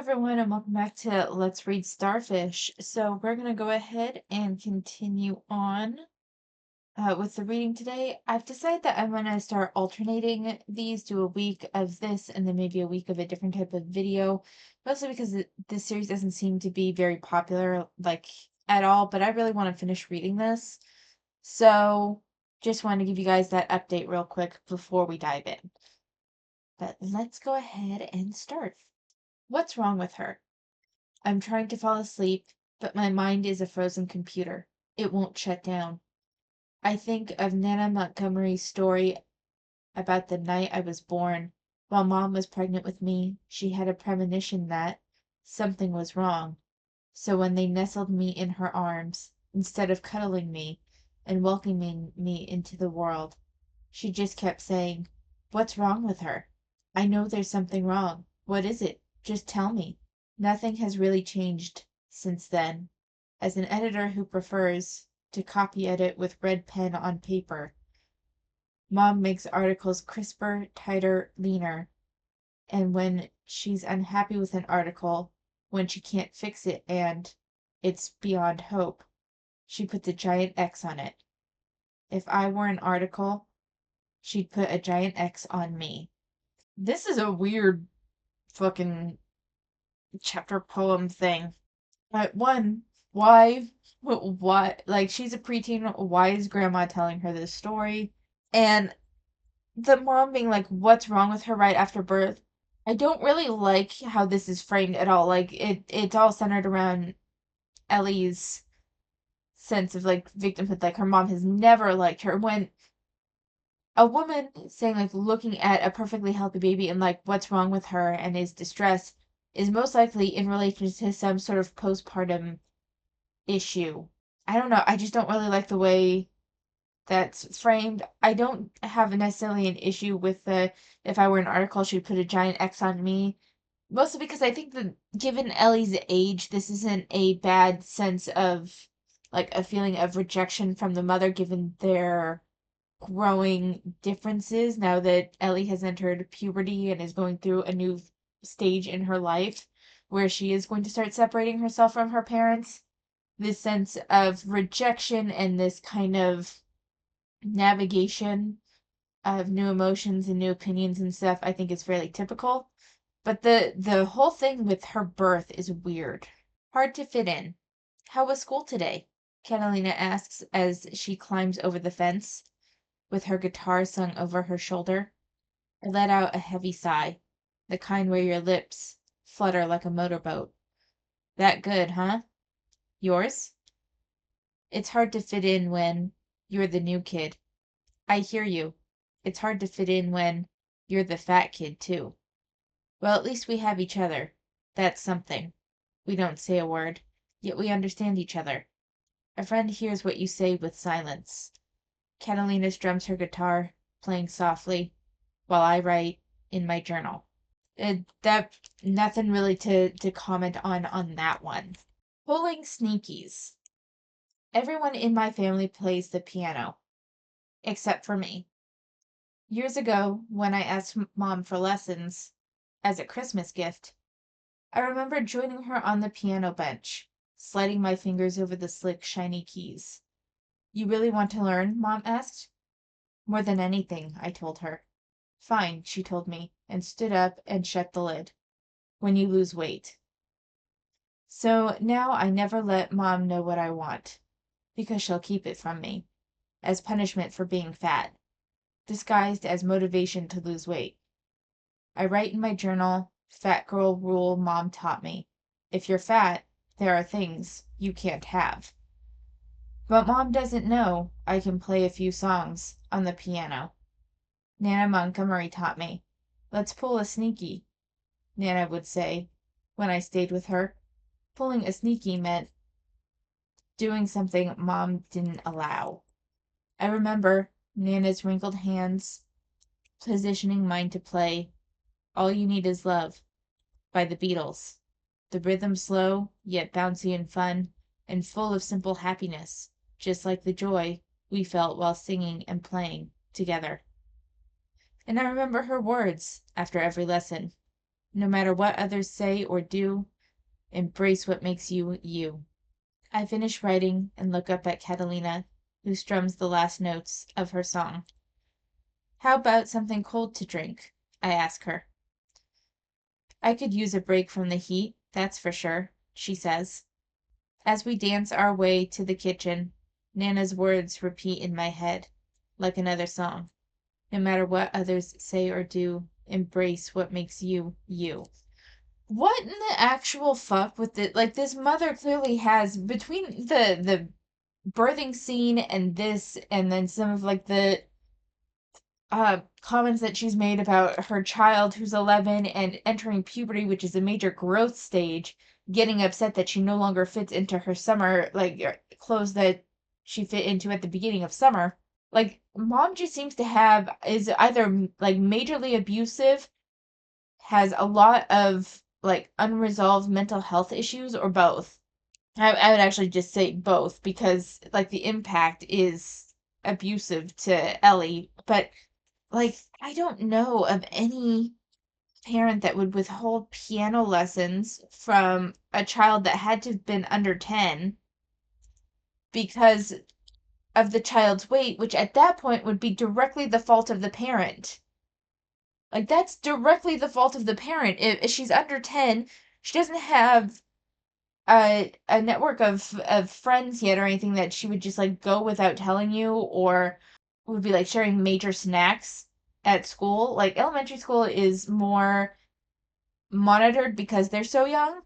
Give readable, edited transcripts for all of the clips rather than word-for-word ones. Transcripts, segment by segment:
everyone, and welcome back to Let's Read Starfish. So we're gonna go ahead and continue on with the reading today. I've decided that I'm gonna start alternating these, do a week of this and then maybe a week of a different type of video, mostly because this series doesn't seem to be very popular, like, at all, but I really want to finish reading this. So just wanted to give you guys that update real quick before we dive in. But let's go ahead and start. What's wrong with her? I'm trying to fall asleep, but my mind is a frozen computer. It won't shut down. I think of Nana Montgomery's story about the night I was born. While Mom was pregnant with me, she had a premonition that something was wrong. So when they nestled me in her arms, instead of cuddling me and welcoming me into the world, she just kept saying, "What's wrong with her? I know there's something wrong. What is it? Just tell me." Nothing has really changed since then. As an editor who prefers to copy edit with red pen on paper, Mom makes articles crisper, tighter, leaner. And when she's unhappy with an article, when she can't fix it and it's beyond hope, she puts a giant X on it. If I were an article, she'd put a giant X on me. This is a weird fucking chapter poem thing. One, why, like, she's a preteen. Why is grandma telling her this story? And the mom being like, what's wrong with her right after birth? I don't really like how this is framed at all. Like, it's all centered around Ellie's sense of, like, victimhood. Like, her mom has never liked her. When a woman saying, like, looking at a perfectly healthy baby and, like, what's wrong with her and is distressed is most likely in relation to some sort of postpartum issue. I don't know. I just don't really like the way that's framed. I don't have necessarily an issue with the if I were an article, she'd put a giant X on me. Mostly because I think that given Ellie's age, this isn't a bad sense of like a feeling of rejection from the mother given their growing differences now that Ellie has entered puberty and is going through a new stage in her life where she is going to start separating herself from her parents. This sense of rejection and this kind of navigation of new emotions and new opinions and stuff, I think is fairly typical. But the whole thing with her birth is weird. Hard to fit in. How was school today? Catalina asks as she climbs over the fence, with her guitar slung over her shoulder. I let out a heavy sigh, the kind where your lips flutter like a motorboat. That good, huh? Yours? It's hard to fit in when you're the new kid. I hear you. It's hard to fit in when you're the fat kid, too. Well, at least we have each other. That's something. We don't say a word, yet we understand each other. A friend hears what you say with silence. Catalina strums her guitar, playing softly, while I write in my journal. That nothing really to comment on that one. Pulling sneakies. Everyone in my family plays the piano, except for me. Years ago, when I asked Mom for lessons as a Christmas gift, I remember joining her on the piano bench, sliding my fingers over the slick, shiny keys. You really want to learn? Mom asked. More than anything, I told her. Fine, she told me, and stood up and shut the lid. When you lose weight. So now I never let Mom know what I want, because she'll keep it from me, as punishment for being fat, disguised as motivation to lose weight. I write in my journal, fat girl rule Mom taught me. If you're fat, there are things you can't have. But Mom doesn't know I can play a few songs on the piano. Nana Montgomery taught me. Let's pull a sneaky, Nana would say when I stayed with her. Pulling a sneaky meant doing something Mom didn't allow. I remember Nana's wrinkled hands positioning mine to play All You Need Is Love by the Beatles. The rhythm slow, yet bouncy and fun, and full of simple happiness, just like the joy we felt while singing and playing together. And I remember her words after every lesson. No matter what others say or do, embrace what makes you you. I finish writing and look up at Catalina, who strums the last notes of her song. How about something cold to drink? I ask her. I could use a break from the heat, that's for sure, she says. As we dance our way to the kitchen, Nana's words repeat in my head, like another song. No matter what others say or do, embrace what makes you, you. What in the actual fuck with it? Like, this mother clearly has, between the birthing scene and this, and then some of, like, the comments that she's made about her child who's 11 and entering puberty, which is a major growth stage, getting upset that she no longer fits into her summer, like, clothes that she fit into at the beginning of summer. Like, mom just seems to have, is either, like, majorly abusive, has a lot of, like, unresolved mental health issues, or both. I would actually just say both, because, like, the impact is abusive to Ellie, but, like, I don't know of any parent that would withhold piano lessons from a child that had to have been under 10 because of the child's weight, which at that point would be directly the fault of the parent. Like, that's directly the fault of the parent. If she's under 10, she doesn't have a network of friends yet or anything that she would just, like, go without telling you, or would be, like, sharing major snacks at school. Like, elementary school is more monitored because they're so young.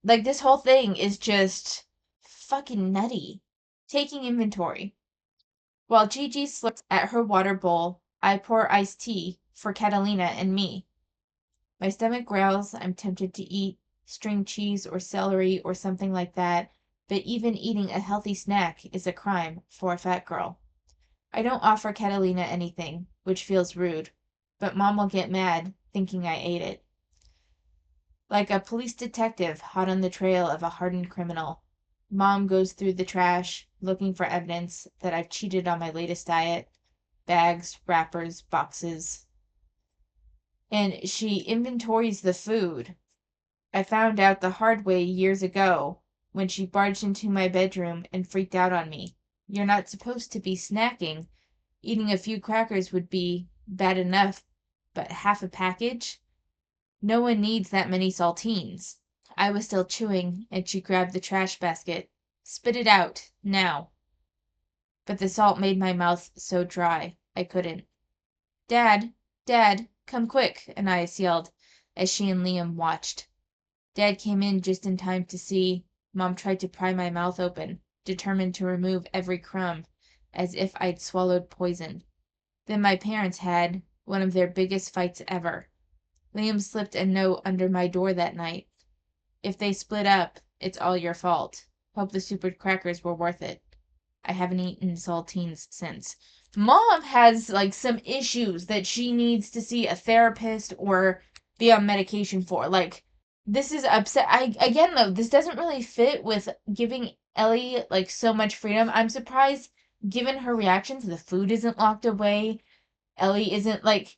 Like, this whole thing is just fucking nutty. Taking inventory. While Gigi slurps at her water bowl, I pour iced tea for Catalina and me. My stomach growls. I'm tempted to eat string cheese or celery or something like that, but even eating a healthy snack is a crime for a fat girl. I don't offer Catalina anything, which feels rude, but Mom will get mad thinking I ate it. Like a police detective hot on the trail of a hardened criminal, Mom goes through the trash looking for evidence that I've cheated on my latest diet: bags, wrappers, boxes. And she inventories the food. I found out the hard way years ago when she barged into my bedroom and freaked out on me. You're not supposed to be snacking. Eating a few crackers would be bad enough, but half a package? No one needs that many saltines. I was still chewing, and she grabbed the trash basket. Spit it out, now. But the salt made my mouth so dry, I couldn't. Dad, Dad, come quick, Anais yelled, as she and Liam watched. Dad came in just in time to see. Mom tried to pry my mouth open, determined to remove every crumb, as if I'd swallowed poison. Then my parents had one of their biggest fights ever. Liam slipped a note under my door that night. If they split up, it's all your fault. Hope the super crackers were worth it. I haven't eaten saltines since. Mom has, like, some issues that she needs to see a therapist or be on medication for. Like, this is upset. Again, though, this doesn't really fit with giving Ellie, like, so much freedom. I'm surprised, given her reactions, the food isn't locked away. Ellie isn't, like,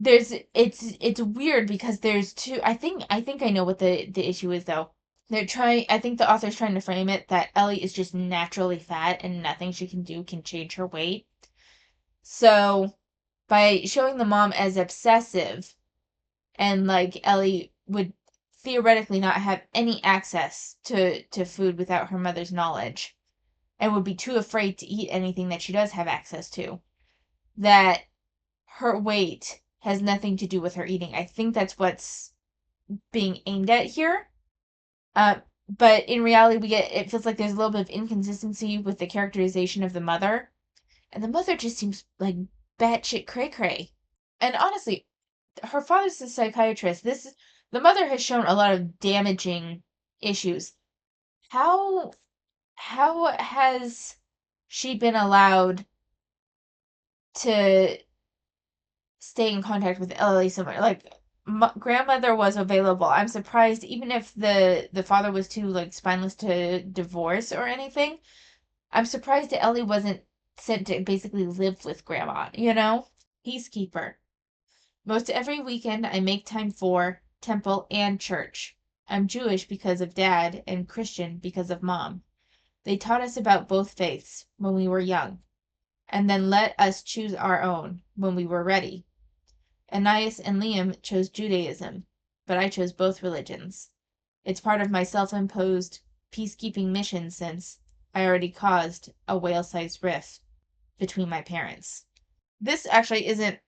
it's weird because there's two. I think I know what the issue is, though. I think the author's trying to frame it that Ellie is just naturally fat and nothing she can do can change her weight. So by showing the mom as obsessive, and, like, Ellie would theoretically not have any access to food without her mother's knowledge, and would be too afraid to eat anything that she does have access to, that her weight has nothing to do with her eating. I think that's what's being aimed at here. Uh, but in reality, it feels like there's a little bit of inconsistency with the characterization of the mother, and the mother just seems like batshit cray cray. And honestly, her father's a psychiatrist. The mother has shown a lot of damaging issues. How how has she been allowed to stay in contact with Ellie somewhere? Like, grandmother was available. I'm surprised, even if the father was too, like, spineless to divorce or anything. I'm surprised that Ellie wasn't sent to basically live with grandma. Peacekeeper. Most every weekend I make time for temple and church. I'm Jewish because of dad and Christian because of mom. They taught us about both faiths when we were young, and then let us choose our own when we were ready. Anais and Liam chose Judaism, but I chose both religions. It's part of my self-imposed peacekeeping mission since I already caused a whale-sized rift between my parents. This actually isn't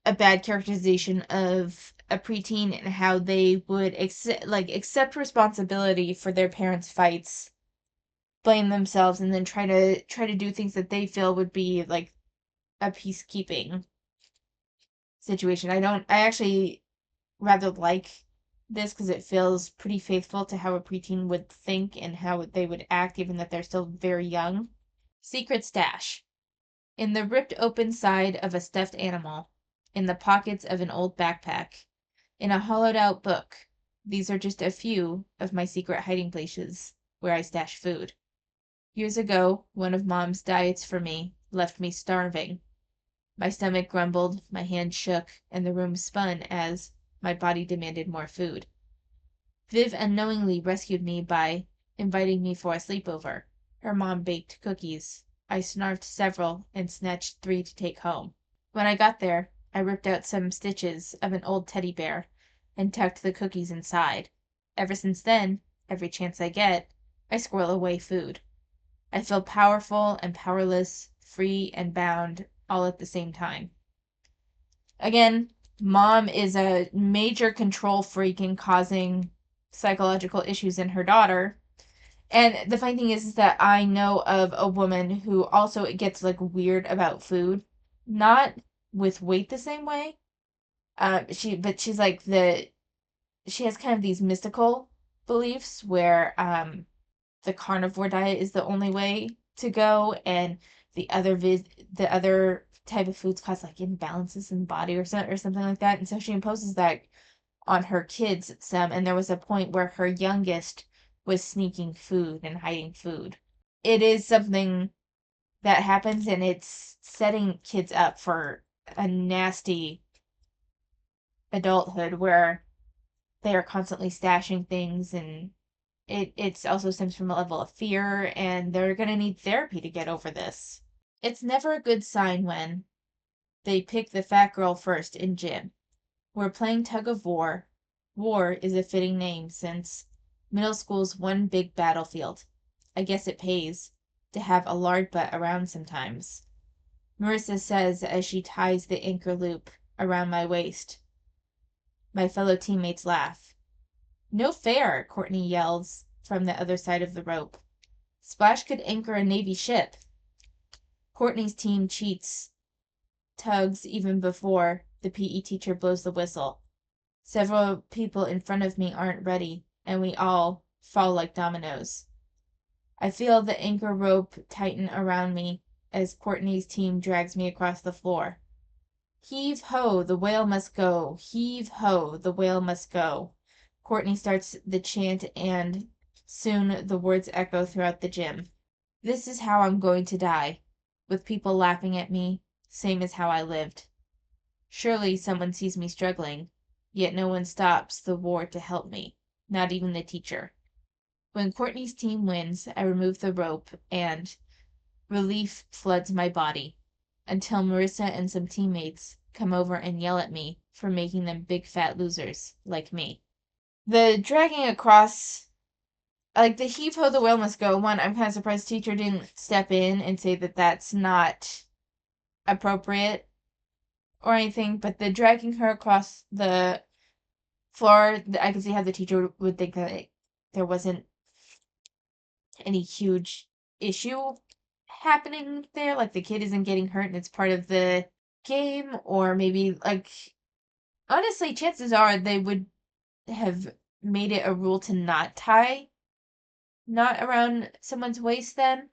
a bad characterization of a preteen and how they would accept responsibility for their parents' fights, blame themselves, and then try to do things that they feel would be like a peacekeeping situation. I actually rather like this because it feels pretty faithful to how a preteen would think and how they would act, even that they're still very young. Secret stash. In the ripped open side of a stuffed animal, in the pockets of an old backpack, in a hollowed out book. These are just a few of my secret hiding places where I stash food. Years ago, one of Mom's diets for me left me starving. My stomach grumbled, my hands shook, and the room spun as my body demanded more food. Viv unknowingly rescued me by inviting me for a sleepover. Her mom baked cookies. I snarfed several and snatched 3 to take home. When I got there, I ripped out some stitches of an old teddy bear and tucked the cookies inside. Ever since then, every chance I get, I squirrel away food. I feel powerful and powerless, free and bound, all at the same time. Again, mom is a major control freak and causing psychological issues in her daughter. And the funny thing is that I know of a woman who also gets like weird about food, not with weight the same way. She's like she has kind of these mystical beliefs where the carnivore diet is the only way to go, and the other type of foods cause like imbalances in the body or something like that, and so she imposes that on her kids some, and there was a point where her youngest was sneaking food and hiding food. It is something that happens, and it's setting kids up for a nasty adulthood where they are constantly stashing things, and it's also stems from a level of fear, and they're going to need therapy to get over this. It's never a good sign when they pick the fat girl first in gym. We're playing tug of war. War is a fitting name since middle school's one big battlefield. I guess it pays to have a lard butt around sometimes. Marissa says as she ties the anchor loop around my waist. My fellow teammates laugh. No fair, Courtney yells from the other side of the rope. Splash could anchor a Navy ship. Courtney's team cheats tugs even before the PE teacher blows the whistle. Several people in front of me aren't ready, and we all fall like dominoes. I feel the anchor rope tighten around me as Courtney's team drags me across the floor. Heave ho, the whale must go. Heave ho, the whale must go. Courtney starts the chant, and soon the words echo throughout the gym. This is how I'm going to die, with people laughing at me, same as how I lived. Surely someone sees me struggling, yet no one stops the war to help me, not even the teacher. When Courtney's team wins, I remove the rope, and relief floods my body, until Marissa and some teammates come over and yell at me for making them big fat losers like me. The dragging across, like the heave ho, the whale must go one, I'm kind of surprised the teacher didn't step in and say that that's not appropriate or anything, but the dragging her across the floor, I can see how the teacher would think that there wasn't any huge issue happening there, like the kid isn't getting hurt and it's part of the game, or maybe like honestly, chances are they would have made it a rule to not tie not around someone's waist then,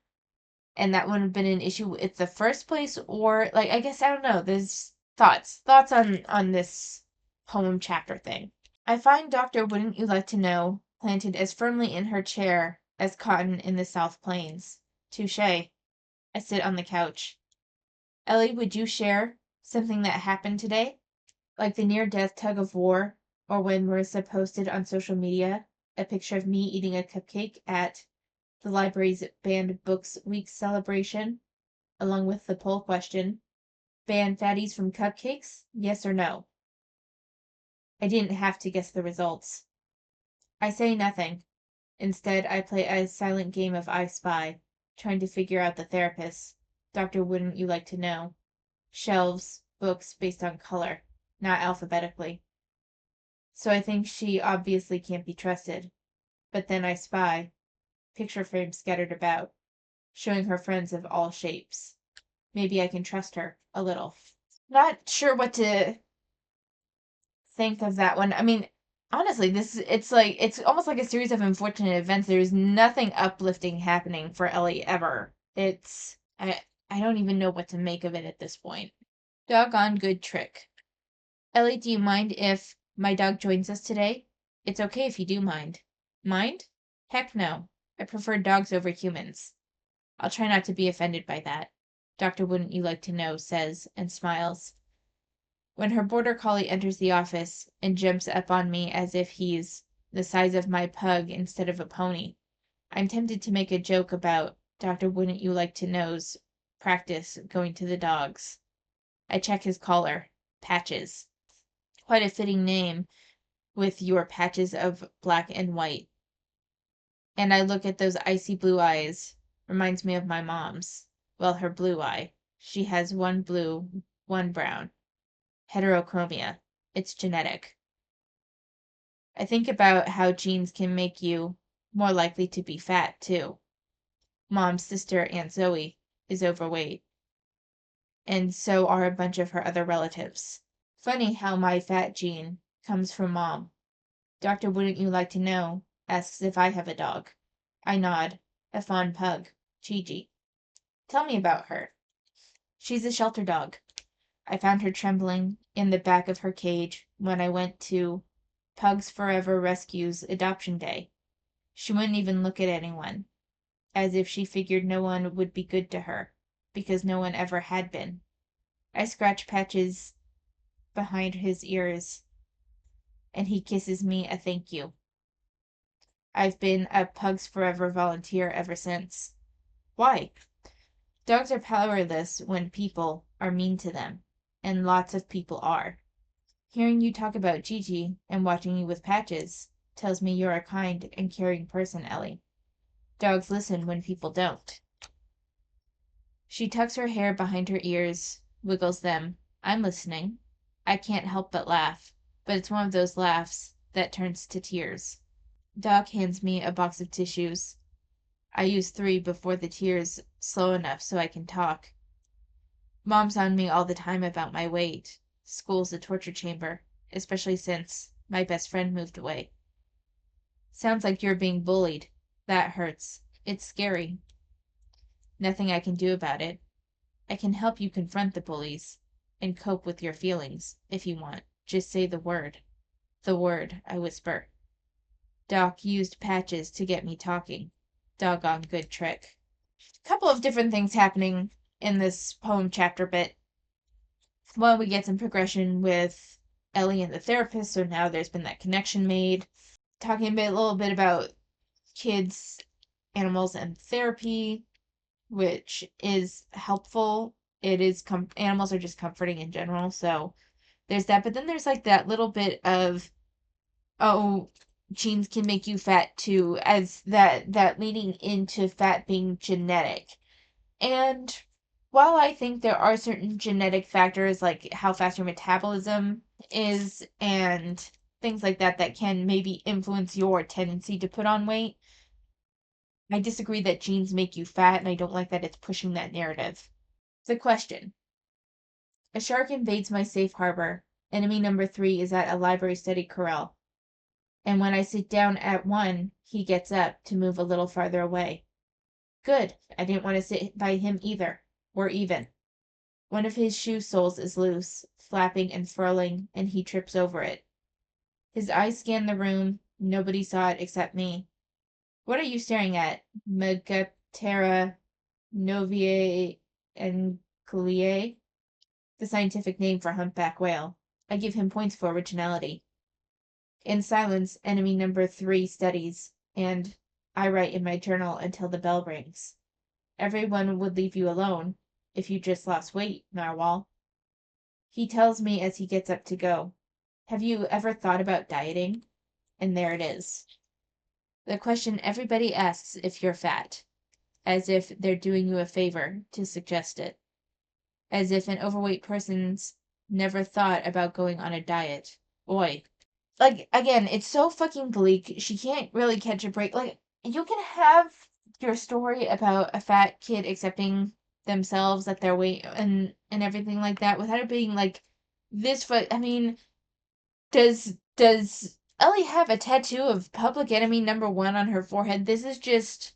and that wouldn't have been an issue at the first place, or like I guess I don't know. There's thoughts on this poem chapter thing. I find Doctor Wouldn't You Like to Know planted as firmly in her chair as cotton in the South Plains. Touche. I sit on the couch. Ellie, would you share something that happened today? Like the near-death tug-of-war, or when Marissa posted on social media a picture of me eating a cupcake at the library's Banned Books Week celebration, along with the poll question, ban fatties from cupcakes, yes or no? I didn't have to guess the results. I say nothing. Instead, I play a silent game of I Spy, trying to figure out the therapist. Doctor, wouldn't you like to know? Shelves, books based on color, not alphabetically. So I think she obviously can't be trusted. But then I spy, picture frames scattered about, showing her friends of all shapes. Maybe I can trust her a little. Not sure what to think of that one. I mean, honestly, it's almost like a series of unfortunate events. There's nothing uplifting happening for Ellie ever. I don't even know what to make of it at this point. Doggone good trick. Ellie, do you mind if my dog joins us today? It's okay if you do mind. Mind? Heck no. I prefer dogs over humans. I'll try not to be offended by that. Doctor, wouldn't you like to know, says and smiles. When her border collie enters the office and jumps up on me as if he's the size of my pug instead of a pony, I'm tempted to make a joke about Doctor, wouldn't you like to know's practice going to the dogs. I check his collar. Patches. Quite a fitting name with your patches of black and white. And I look at those icy blue eyes. Reminds me of my mom's. Well, her blue eye. She has one blue, one brown. Heterochromia. It's genetic. I think about how genes can make you more likely to be fat, too. Mom's sister, Aunt Zoe, is overweight. And so are a bunch of her other relatives. Funny how my fat gene comes from Mom. Doctor, wouldn't you like to know? Asks if I have a dog. I nod. A fawn pug. Gigi. Tell me about her. She's a shelter dog. I found her trembling in the back of her cage when I went to Pugs Forever Rescue's adoption day. She wouldn't even look at anyone, as if she figured no one would be good to her, because no one ever had been. I scratch Patches behind his ears, and he kisses me a thank you. I've been a Pugs Forever volunteer ever since. Why? Dogs are powerless when people are mean to them, and lots of people are. Hearing you talk about Gigi and watching you with Patches tells me you're a kind and caring person, Ellie. Dogs listen when people don't. She tucks her hair behind her ears, wiggles them. I'm listening. I can't help but laugh, but it's one of those laughs that turns to tears. Doc hands me a box of tissues. I use 3 before the tears slow enough so I can talk. Mom's on me all the time about my weight. School's a torture chamber, especially since my best friend moved away. Sounds like you're being bullied. That hurts. It's scary. Nothing I can do about it. I can help you confront the bullies and cope with your feelings, if you want. Just say the word. The word, I whisper. Doc used Patches to get me talking. Doggone good trick. Couple of different things happening in this poem chapter bit. One, we get some progression with Ellie and the therapist, so now there's been that connection made. Talking a little bit about kids, animals, and therapy, which is helpful. It is animals are just comforting in general, so there's that. But then there's like that little bit of, oh, genes can make you fat too, as that leading into fat being genetic. And while I think there are certain genetic factors like how fast your metabolism is and things like that that can maybe influence your tendency to put on weight, I disagree that genes make you fat, and I don't like that it's pushing that narrative. The question. A shark invades my safe harbor. Enemy number 3 is at a library study corral. And when I sit down at one, he gets up to move a little farther away. Good. I didn't want to sit by him either. We're even. One of his shoe soles is loose, flapping and furling, and he trips over it. His eyes scan the room. Nobody saw it except me. What are you staring at? Megaptera novae angliae? The scientific name for humpback whale. I give him points for originality. In silence, enemy number 3 studies, and I write in my journal until the bell rings. Everyone would leave you alone if you just lost weight, Narwhal. He tells me as he gets up to go, have you ever thought about dieting? And there it is. The question everybody asks if you're fat, as if they're doing you a favor to suggest it, as if an overweight person's never thought about going on a diet. Oi. Like, again, it's so fucking bleak. She can't really catch a break. Like, you can have your story about a fat kid accepting themselves at their weight and everything like that without it being like this. I mean, does Ellie have a tattoo of Public Enemy #1 on her forehead? This is just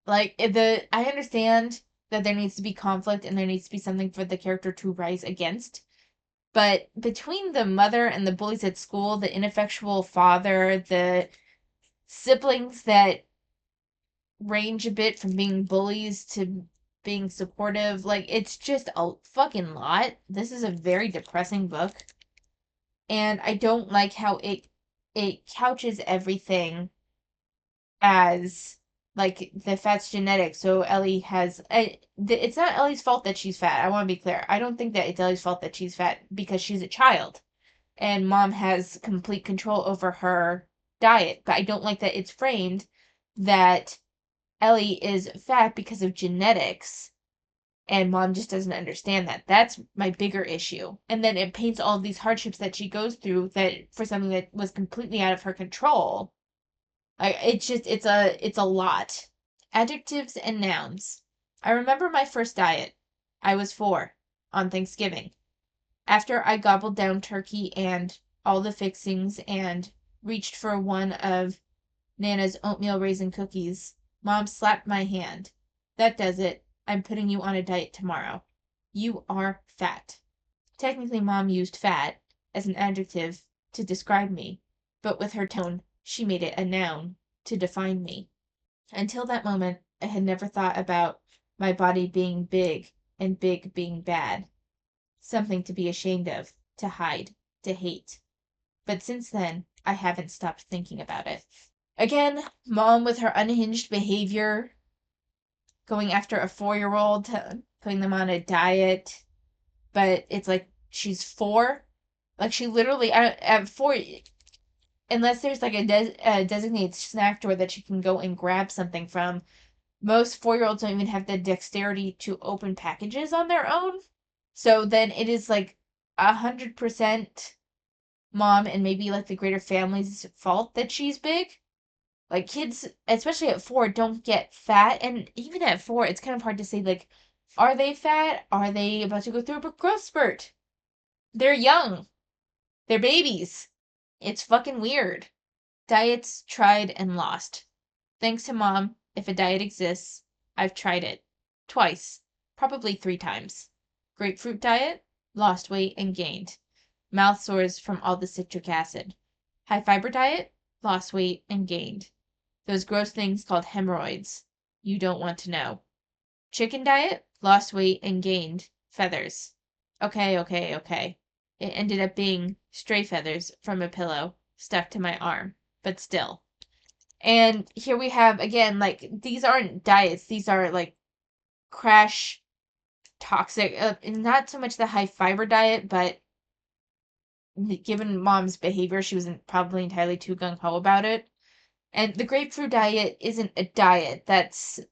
like I understand that there needs to be conflict and there needs to be something for the character to rise against. But between the mother and the bullies at school, the ineffectual father, the siblings that range a bit from being bullies to being supportive, like it's just a fucking lot. This is a very depressing book. And I don't like how it couches everything as like the fat's genetic. So Ellie has it's not Ellie's fault that she's fat. I want to be clear. I don't think that it's Ellie's fault that she's fat because she's a child and mom has complete control over her diet. But I don't like that it's framed that Ellie is fat because of genetics and mom just doesn't understand that. That's my bigger issue. And then it paints all of these hardships that she goes through that for something that was completely out of her control. It's a lot. Adjectives and nouns. I remember my first diet. I was 4 on Thanksgiving. After I gobbled down turkey and all the fixings and reached for one of Nana's oatmeal raisin cookies, Mom slapped my hand. That does it. I'm putting you on a diet tomorrow. You are fat. Technically, Mom used fat as an adjective to describe me, but with her tone, she made it a noun to define me. Until that moment, I had never thought about my body being big and big being bad. Something to be ashamed of, to hide, to hate. But since then, I haven't stopped thinking about it. Again, Mom with her unhinged behavior, going after a 4-year-old, putting them on a diet, but it's like she's 4. Like she literally at 4, unless there's like a designated snack drawer that she can go and grab something from. Most 4-year-olds don't even have the dexterity to open packages on their own. So then it is like 100% mom and maybe like the greater family's fault that she's big. Like kids, especially at 4, don't get fat, and even at 4, it's kind of hard to say like, are they fat? Are they about to go through a growth spurt? They're young. They're babies. It's fucking weird. Diets tried and lost. Thanks to Mom, if a diet exists, I've tried it. Twice. Probably 3 times. Grapefruit diet, lost weight and gained. Mouth sores from all the citric acid. High fiber diet, lost weight and gained. Those gross things called hemorrhoids. You don't want to know. Chicken diet, lost weight and gained feathers. Okay. It ended up being stray feathers from a pillow stuck to my arm, but still. And here we have, again, like, these aren't diets. These are, like, crash toxic. Not so much the high fiber diet, but given Mom's behavior, she wasn't probably entirely too gung-ho about it. And the grapefruit diet isn't a diet. There's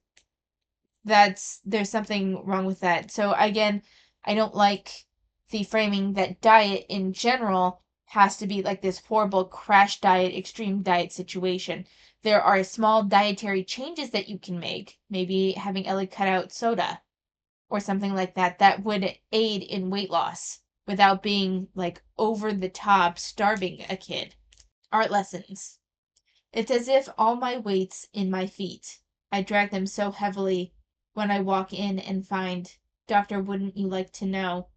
something wrong with that. So again, I don't like the framing that diet in general has to be like this horrible crash diet, extreme diet situation. There are small dietary changes that you can make. Maybe having Ellie cut out soda or something like that that would aid in weight loss without being like over the top starving a kid. Art lessons. It's as if all my weight's in my feet. I drag them so heavily when I walk in and find, Doctor, wouldn't you like to know,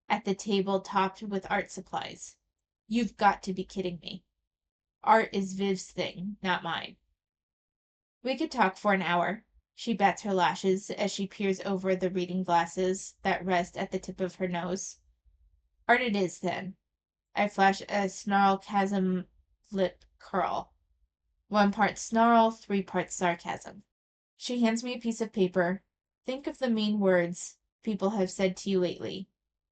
at the table topped with art supplies. You've got to be kidding me. Art is Viv's thing, not mine. We could talk for an hour. She bats her lashes as she peers over the reading glasses that rest at the tip of her nose. Art it is, then. I flash a snarl chasm lip curl. 1 part snarl, 3 parts sarcasm. She hands me a piece of paper. Think of the mean words people have said to you lately.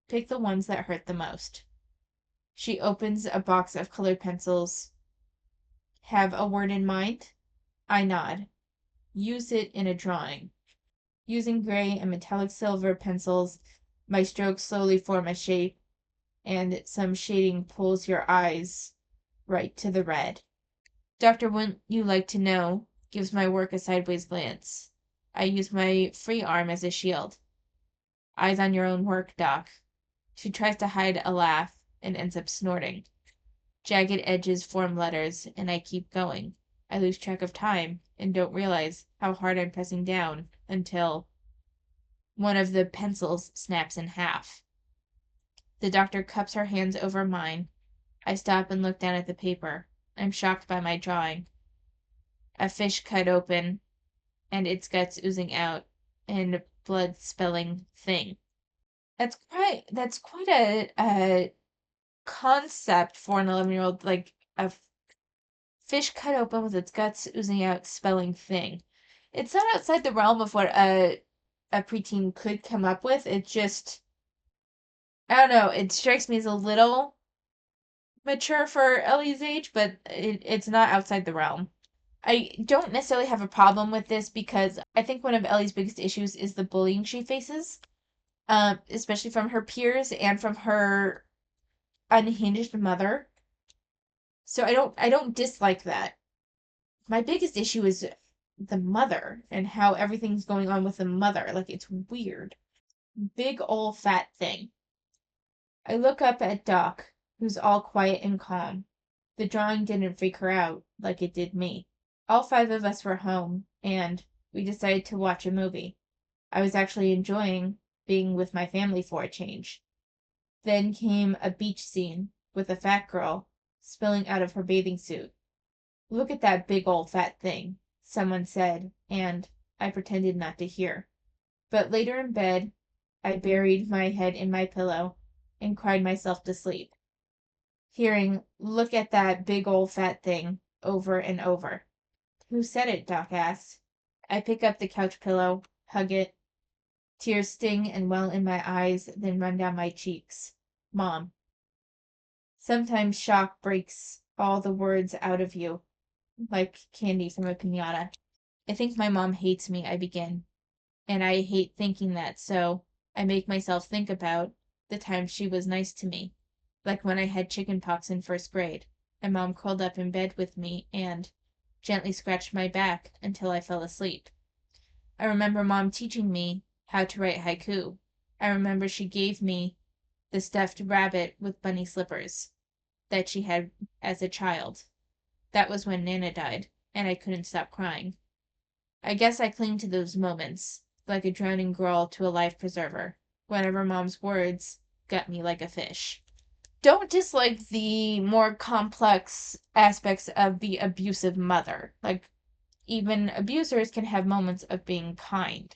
Pick the ones that hurt the most. She opens a box of colored pencils. Have a word in mind? I nod. Use it in a drawing. Using gray and metallic silver pencils, my strokes slowly form a shape, and some shading pulls your eyes right to the red. Doctor, wouldn't you like to know? Gives my work a sideways glance. I use my free arm as a shield. Eyes on your own work, Doc. She tries to hide a laugh and ends up snorting. Jagged edges form letters, and I keep going. I lose track of time and don't realize how hard I'm pressing down until one of the pencils snaps in half. The doctor cups her hands over mine. I stop and look down at the paper. I'm shocked by my drawing. A fish cut open, and its guts oozing out, and blood spelling thing. That's quite a concept for an 11-year-old, like a fish cut open with its guts oozing out, spelling thing. It's not outside the realm of what a preteen could come up with. It just, I don't know. It strikes me as a little mature for Ellie's age, but it's not outside the realm. I don't necessarily have a problem with this because I think one of Ellie's biggest issues is the bullying she faces, especially from her peers and from her unhinged mother. So I don't dislike that. My biggest issue is the mother and how everything's going on with the mother. Like, it's weird. Big ol' fat thing. I look up at Doc, who's all quiet and calm. The drawing didn't freak her out like it did me. All 5 of us were home, and we decided to watch a movie. I was actually enjoying being with my family for a change. Then came a beach scene with a fat girl spilling out of her bathing suit. Look at that big old fat thing, someone said, and I pretended not to hear. But later in bed, I buried my head in my pillow and cried myself to sleep, hearing, look at that big old fat thing over and over. Who said it? Doc asked. I pick up the couch pillow, hug it. Tears sting and well in my eyes, then run down my cheeks. Mom. Sometimes shock breaks all the words out of you, like candy from a piñata. I think my mom hates me, I begin, and I hate thinking that, so I make myself think about the time she was nice to me, like when I had chicken pox in first grade, and Mom curled up in bed with me and gently scratched my back until I fell asleep. I remember Mom teaching me how to write haiku. I remember she gave me the stuffed rabbit with bunny slippers that she had as a child. That was when Nana died, and I couldn't stop crying. I guess I cling to those moments, like a drowning girl to a life preserver, whenever Mom's words gut me like a fish. Don't dislike the more complex aspects of the abusive mother. Like, even abusers can have moments of being kind.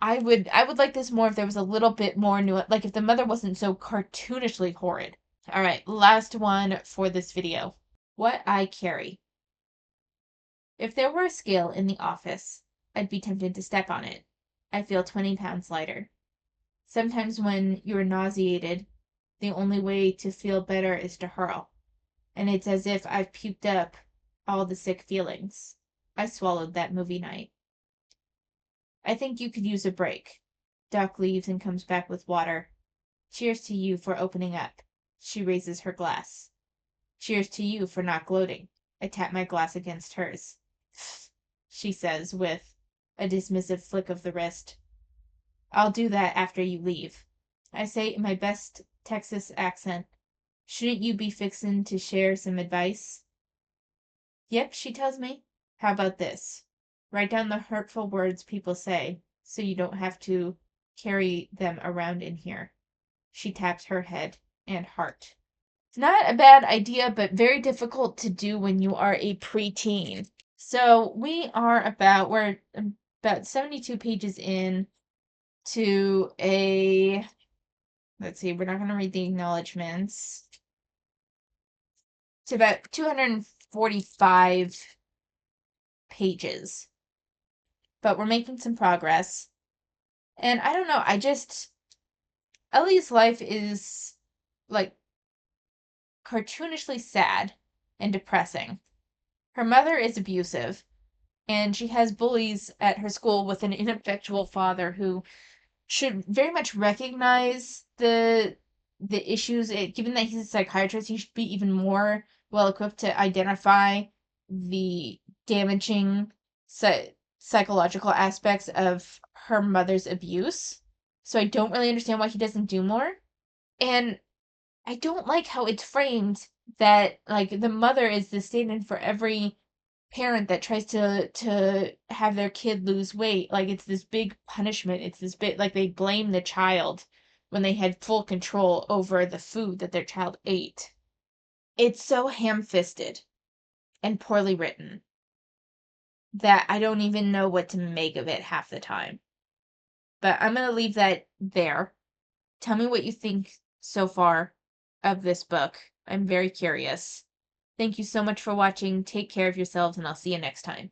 I would like this more if there was a little bit more nuance, like if the mother wasn't so cartoonishly horrid. All right, last one for this video. What I carry. If there were a scale in the office, I'd be tempted to step on it. I feel 20 pounds lighter. Sometimes when you're nauseated, the only way to feel better is to hurl. And it's as if I've puked up all the sick feelings. I swallowed that movie night. I think you could use a break. Doc leaves and comes back with water. Cheers to you for opening up. She raises her glass. Cheers to you for not gloating. I tap my glass against hers. She says with a dismissive flick of the wrist. I'll do that after you leave. I say in my best Texas accent. Shouldn't you be fixin' to share some advice? Yep, she tells me. How about this? Write down the hurtful words people say, so you don't have to carry them around in here. She taps her head and heart. It's not a bad idea, but very difficult to do when you are a preteen. So we're about 72 pages in to let's see, we're not going to read the acknowledgments. to about 245 pages. But we're making some progress. And I don't know, Ellie's life is like cartoonishly sad and depressing. Her mother is abusive, and she has bullies at her school with an ineffectual father who should very much recognize the issues. Given that he's a psychiatrist, he should be even more well equipped to identify the damaging psychological aspects of her mother's abuse. So I don't really understand why he doesn't do more. And I don't like how it's framed that like the mother is the stand-in for every parent that tries to have their kid lose weight. Like it's this big punishment. It's this bit like they blame the child when they had full control over the food that their child ate. It's so ham-fisted and poorly written that I don't even know what to make of it half the time. But I'm going to leave that there. Tell me what you think so far of this book. I'm very curious. Thank you so much for watching. Take care of yourselves, and I'll see you next time.